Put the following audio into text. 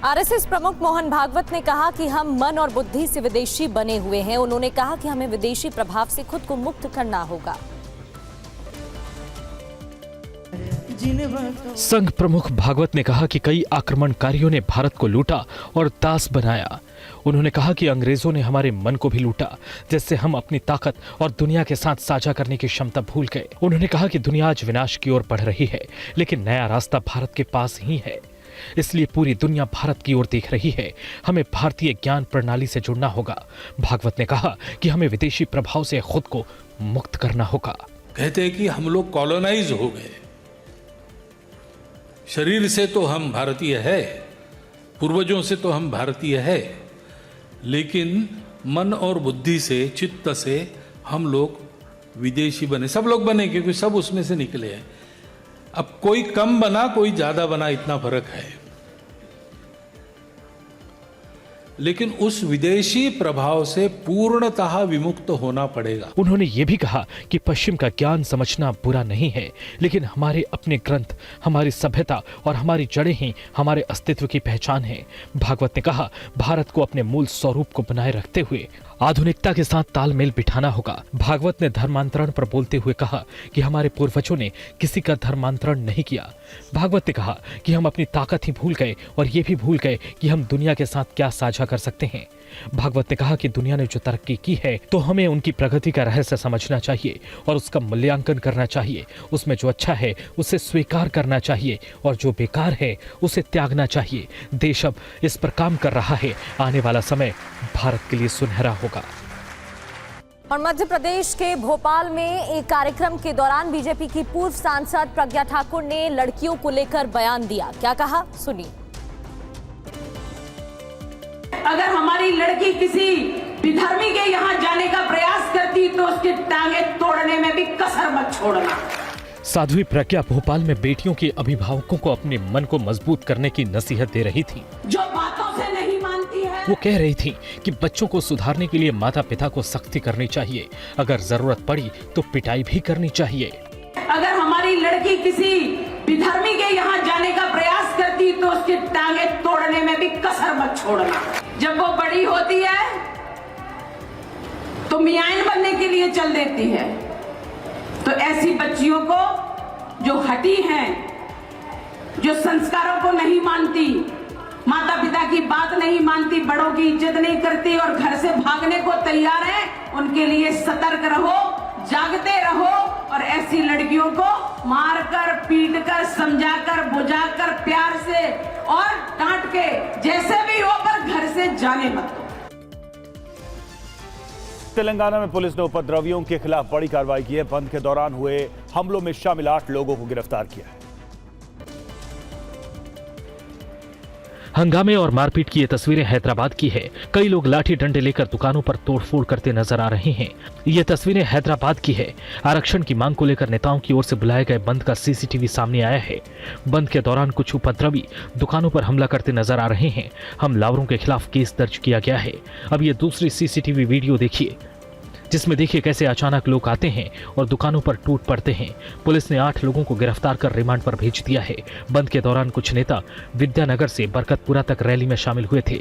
RSS प्रमुख मोहन भागवत ने कहा कि हम मन और बुद्धि से विदेशी बने हुए हैं। उन्होंने कहा कि हमें विदेशी प्रभाव से खुद को मुक्त करना होगा। संघ प्रमुख भागवत ने कहा कि कई आक्रमणकारियों ने भारत को लूटा और दास बनाया। उन्होंने कहा कि अंग्रेजों ने हमारे मन को भी लूटा, जिससे हम अपनी ताकत और दुनिया के साथ साझा करने की क्षमता भूल गए। उन्होंने कहा कि दुनिया आज विनाश की ओर बढ़ रही है, लेकिन नया रास्ता भारत के पास ही है। इसलिए पूरी दुनिया भारत की ओर देख रही है। हमें भारतीय ज्ञान प्रणाली से जुड़ना होगा। भागवत ने कहा कि हमें विदेशी प्रभाव से खुद को मुक्त करना होगा। कहते हैं कि हम लोग कॉलोनाइज हो गए। शरीर से तो हम भारतीय है, पूर्वजों से तो हम भारतीय है, लेकिन मन और बुद्धि से, चित्त से हम लोग विदेशी बने। सब लोग बने क्योंकि सब उसमें से निकले हैं। अब कोई कम बना, कोई ज्यादा बना, इतना फर्क है। लेकिन उस विदेशी प्रभाव से पूर्णतः विमुक्त होना पड़ेगा। उन्होंने ये भी कहा कि पश्चिम का ज्ञान समझना बुरा नहीं है, लेकिन हमारे अपने ग्रंथ, हमारी सभ्यता और हमारी जड़ें ही हमारे अस्तित्व की पहचान है। भागवत ने कहा, भारत को अपने मूल स्वरूप को बनाए रखते हुए आधुनिकता के साथ तालमेल बिठाना होगा। भागवत ने धर्मांतरण पर बोलते हुए कहा कि हमारे पूर्वजों ने किसी का धर्मांतरण नहीं किया। भागवत ने कहा कि हम अपनी ताकत ही भूल गए और ये भी भूल गए कि हम दुनिया के साथ क्या साझा कर सकते हैं। भागवत ने कहा कि दुनिया ने जो तरक्की की है, तो हमें उनकी प्रगति का रहस्य समझना चाहिए और उसका मूल्यांकन करना चाहिए। उसमें जो अच्छा है उसे स्वीकार करना चाहिए और जो बेकार है उसे त्यागना चाहिए। देश अब इस पर काम कर रहा है। आने वाला समय भारत के लिए सुनहरा होगा। और मध्य प्रदेश के भोपाल में एक कार्यक्रम के दौरान बीजेपी की पूर्व सांसद प्रज्ञा ठाकुर ने लड़कियों को लेकर बयान दिया। क्या कहा, सुनिए। अगर हमारी लड़की किसी विधर्मी के यहाँ जाने का प्रयास करती तो उसके टांगे तोड़ने में भी कसर मत छोड़ना। साध्वी प्रज्ञा भोपाल में बेटियों के अभिभावकों को अपने मन को मजबूत करने की नसीहत दे रही थी। जो बातों से नहीं मानती है, वो कह रही थी कि बच्चों को सुधारने के लिए माता पिता को सख्ती करनी चाहिए, अगर जरूरत पड़ी तो पिटाई भी करनी चाहिए। अगर हमारी लड़की किसी विधर्मी के यहाँ जाने का प्रयास करती तो उसके टांगे तोड़ने में भी कसर मत छोड़ना। जब वो बड़ी होती है तो मियाइन बनने के लिए चल देती है। तो ऐसी बच्चियों को जो हटी हैं, जो संस्कारों को नहीं मानती, माता पिता की बात नहीं मानती, बड़ों की इज्जत नहीं करती और घर से भागने को तैयार है, उनके लिए सतर्क रहो, जागते रहो और ऐसी लड़कियों को मारकर, पीटकर, समझाकर, बुझाकर, प्यार से और डांट के जैसे भी हो पर घर से जाने मत दो। तेलंगाना में पुलिस ने उपद्रवियों के खिलाफ बड़ी कार्रवाई की है। बंद के दौरान हुए हमलों में शामिल 8 लोगों को गिरफ्तार किया है। हंगामे और मारपीट की ये तस्वीरें हैदराबाद की है। कई लोग लाठी डंडे लेकर दुकानों पर तोड़फोड़ करते नजर आ रहे हैं। ये तस्वीरें हैदराबाद की है। आरक्षण की मांग को लेकर नेताओं की ओर से बुलाए गए बंद का सीसीटीवी सामने आया है। बंद के दौरान कुछ उपद्रवी दुकानों पर हमला करते नजर आ रहे हैं। हमलावरों के खिलाफ केस दर्ज किया गया है। अब ये दूसरी सीसीटीवी वीडियो देखिए, जिसमें देखिए कैसे अचानक लोग आते हैं और दुकानों पर टूट पड़ते हैं। पुलिस ने 8 लोगों को गिरफ्तार कर रिमांड पर भेज दिया है। बंद के दौरान कुछ नेता विद्यानगर से बरकतपुरा तक रैली में शामिल हुए थे।